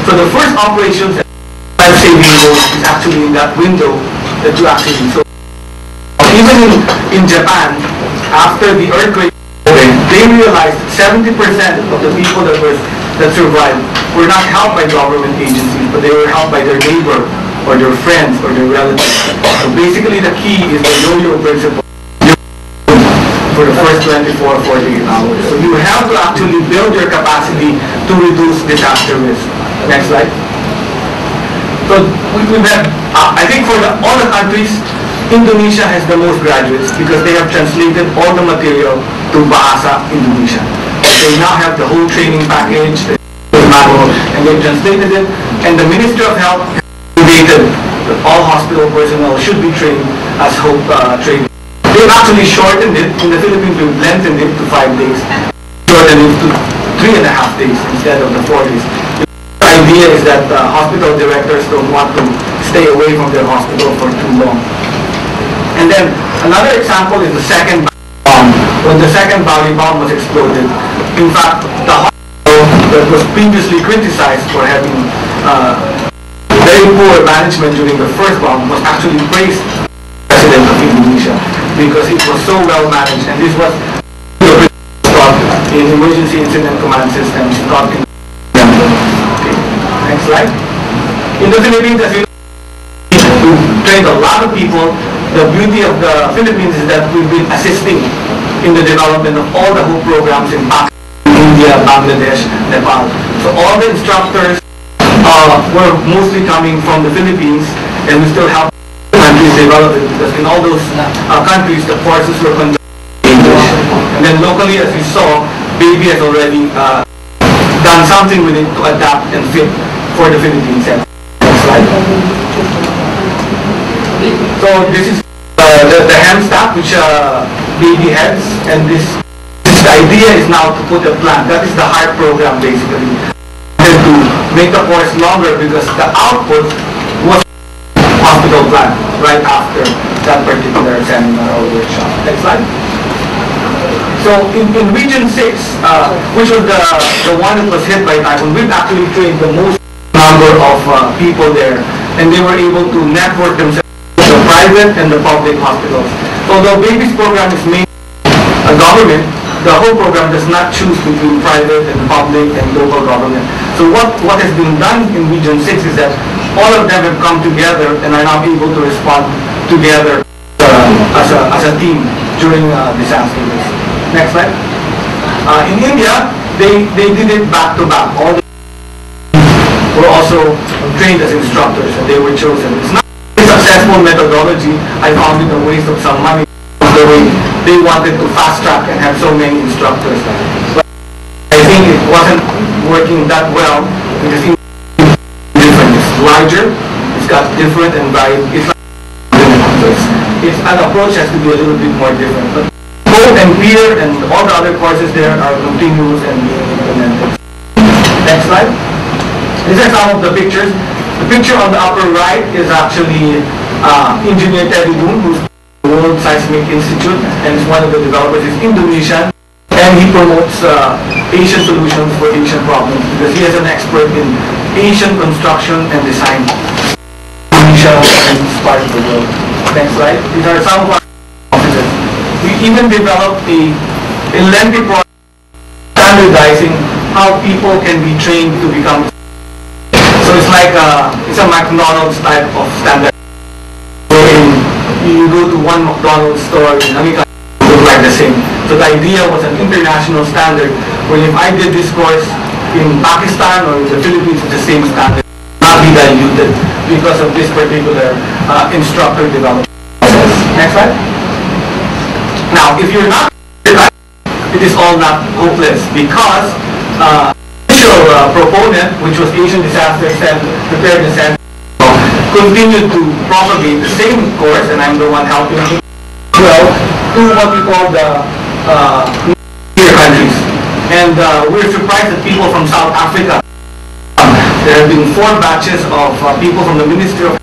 So the first operations life-saving mode is actually in that window that you actually saw. Even in Japan, after the earthquake, they realized 70% of the people that survived were not helped by government agencies, but they were helped by their neighbor or their friends or their relatives. So basically the key is the yo-yo principle for the first 24 or 48 hours. So you have to actually build your capacity to reduce disaster risk. Next slide. So we've had, I think for all the countries, Indonesia has the most graduates because they have translated all the material to Bahasa Indonesia. They now have the whole training package, and they've translated it, and the Ministry of Health mandated that all hospital personnel should be trained as HOPE training. They've actually shortened it. In the Philippines, we've lengthened it to 5 days, shortened it to 3.5 days instead of the 4 days. The idea is that hospital directors don't want to stay away from their hospital for too long. And then another example is the second bomb. When the second Bali bomb was exploded, in fact, the hospital that was previously criticized for having very poor management during the first bomb was actually praised by the President of Indonesia because it was so well managed. And this was taught in emergency incident command systems taught in okay. Next slide. In the Philippines, as you know, we've trained a lot of people. The beauty of the Philippines is that we've been assisting in the development of all the HOPE programs in Pakistan, India, Bangladesh, Nepal. So all the instructors were mostly coming from the Philippines, and we still help countries develop it because in all those countries the courses were conducted in English. And then locally, as you saw, Baby has already done something with it to adapt and fit for the Philippines. Next slide. So this is the hand staff which Baby heads, and the idea is now to put a plan. That is the HEART program basically. And to make the course longer because the output was hospital plan right after that particular seminar or workshop. Next slide. So in Region 6, which was the one that was hit by typhoon, we've actually trained the most number of people there, and they were able to network themselves with the private and the public hospitals. Although Baby's program is mainly a government, the whole program does not choose between private and public and local government. So what has been done in Region 6 is that all of them have come together and are now able to respond together as a team during disaster risk. Next slide. In India, they did it back to back. All the were also trained as instructors and they were chosen. It's not a successful methodology. I found it a waste of some money the way they wanted to fast track and have so many instructors. But I think it wasn't working that well because it's different. It's larger, it's got different and varied. It's an approach has to be a little bit more different. But Code and Peer and all the other courses there are continuous and being implemented. Next slide. These are some of the pictures. The picture on the upper right is actually Engineer Teddy Boon, who's the World Seismic Institute, and is one of the developers. He's Indonesian, and he promotes Asian solutions for Asian problems because he is an expert in Asian construction and design. Indonesia and this part of the world. Next slide. These are some of our offices. We even developed a lengthy project standardizing how people can be trained to become. So it's like it's a McDonald's type of standard. So you go to one McDonald's store in America, it look like the same. So the idea was an international standard where if I did this course in Pakistan or in the Philippines, it's the same standard. Not be diluted because of this particular instructor development process. Next slide. Now, if you're not, it is all not hopeless because initial proponent, which was Asian Disaster Preparedness Center, continued to propagate the same course, and I'm the one helping him well to what we call the near countries. And we're surprised that people from South Africa. There have been 4 batches of people from the Ministry of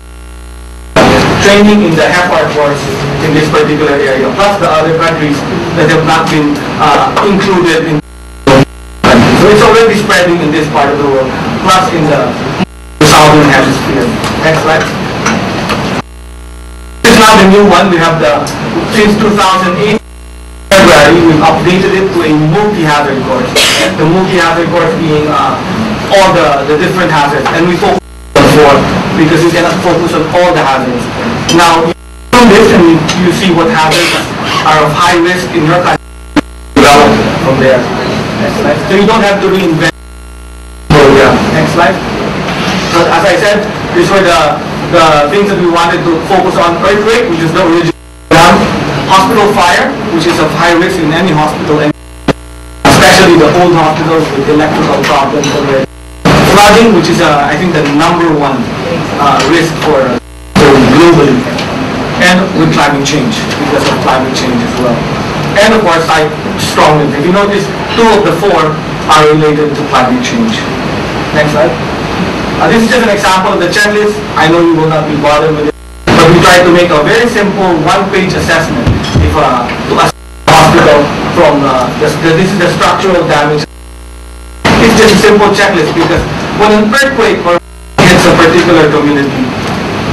training in the HEPAR course in this particular area, plus the other countries that have not been included in. So So it's already spreading in this part of the world, plus in the southern hemisphere. Next slide. This is now the new one. We have since 2008, February, we've updated it to a multi-hazard course. The multi-hazard course being all the different hazards. And we focus on 4 because you cannot focus on all the hazards. Now, you do this and you see what hazards are of high risk in your country. Develop from there. Next slide. So you don't have to reinvent the program. Next slide. So as I said, these were the things that we wanted to focus on. Earthquake, which is the original program. Hospital fire, which is of high risk in any hospital, and especially the old hospitals with electrical problems already. Flooding, which is I think the #1 risk for globally, and with climate change, because of climate change as well. And of course, strong winds. If you notice, 2 of the 4 are related to climate change. Next slide. This is just an example of the checklist. I know you will not be bothered with it, but we try to make a very simple 1-page assessment to assess the hospital from this is the structural damage. It's just a simple checklist because when an earthquake hits a particular community,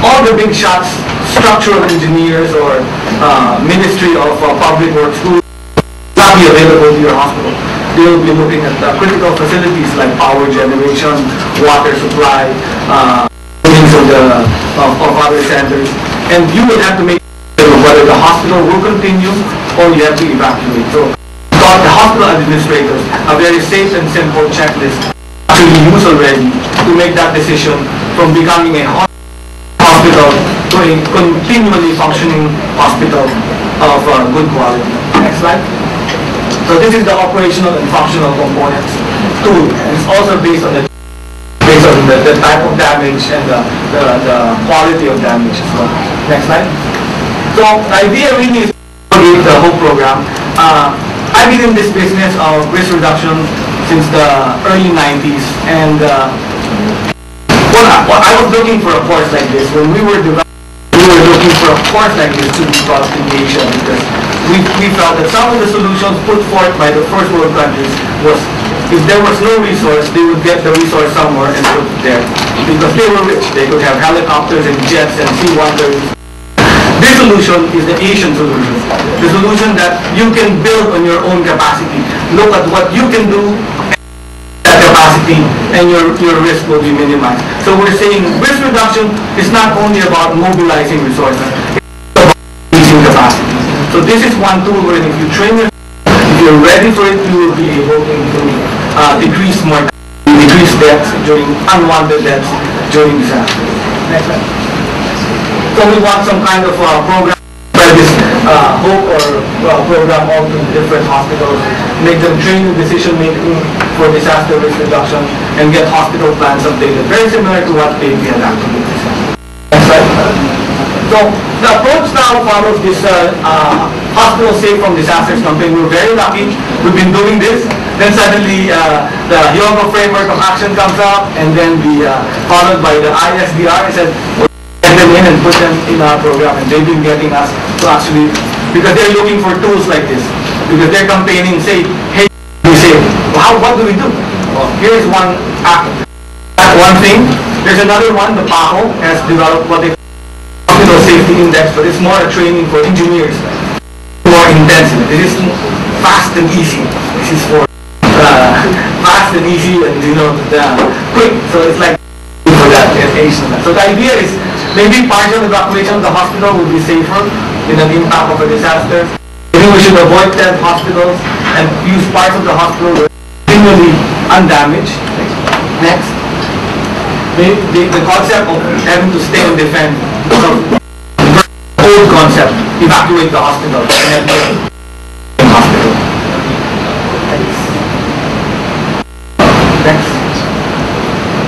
all the big shots, structural engineers or Ministry of Public Works will not be available to your hospital. They will be looking at critical facilities like power generation, water supply, of other centers, and you will have to make sure whether the hospital will continue or you have to evacuate. So, taught the hospital administrators a very safe and simple checklist actually use already to make that decision from becoming a hospital to a continually functioning hospital of good quality. Next slide. So this is the operational and functional components tool, and it's also based on the type of damage and the quality of damage as well. Next slide. So the idea really is to create the whole program. I've been in this business of risk reduction since the early 90s, and I was looking for a course like this. When we were looking for a course like this to be taught in Asia, because we felt that some of the solutions put forth by the first world countries was, if there was no resource, they would get the resource somewhere and put it there. Because they were rich. They could have helicopters and jets and C-130s. This solution is the Asian solution. The solution that you can build on your own capacity. Look at what you can do, that capacity, and your risk will be minimized. So we're saying risk reduction is not only about mobilizing resources, it's about increasing capacity. So this is one tool where if you train yourself, if you're ready for it, you will be able to decrease mortality, decrease deaths during unwanted deaths during disasters. Next slide. So we want some kind of program, spread this hope or program all to different hospitals, make them train in decision making for disaster risk reduction, and get hospital plans updated, very similar to what they had actually discussed. Next slide. So the approach now follows this hospital safe from disasters campaign. We're very lucky. We've been doing this. Then suddenly the Hyogo framework of action comes up, and then followed by the ISDR. It said, get them in and put them in our program, and they've been getting us to actually, because they're looking for tools like this, because they're campaigning, say, hey, we say, well, what do we do? Well, here's one thing. There's another one. The PAHO has developed what they call Hospital Safety Index, but it's more a training for engineers, more intensive. This is fast and easy. This is for fast and easy and quick. So it's like for that Asian. So the idea is, maybe partial evacuation of the hospital will be safer in an impact of a disaster. Maybe we should avoid 10 hospitals and use parts of the hospital continually undamaged. Next. The concept of having to stay and defend. So, old concept, evacuate the hospital. Next.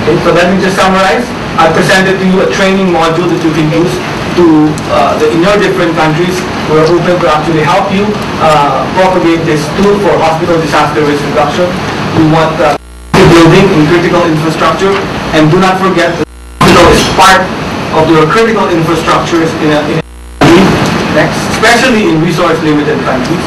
Okay, so let me just summarize. I presented to you a training module that you can use in your different countries. We're open to actually help you propagate this tool for hospital disaster risk reduction. We want building in critical infrastructure, and do not forget that the hospital is part of your critical infrastructures in a country. Next, especially in resource limited countries.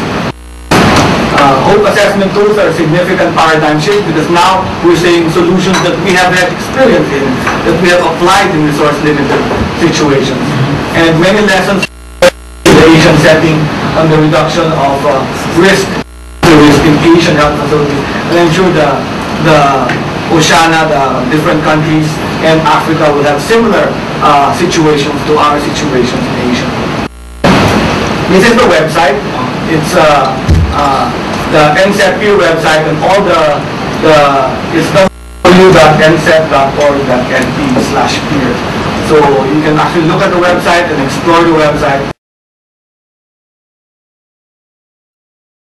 hope assessment tools are a significant paradigm shift because now we're seeing solutions that we have had experience in, that we have applied in resource-limited situations. And many lessons in the Asian setting on the reduction of risk in Asian health facilities. And I'm sure the Oceania, the different countries, and Africa will have similar situations to our situations in Asia. This is the website. It's the NCET-peer website, and all it's www.ncet.org.np/peer. So you can actually look at the website and explore the website.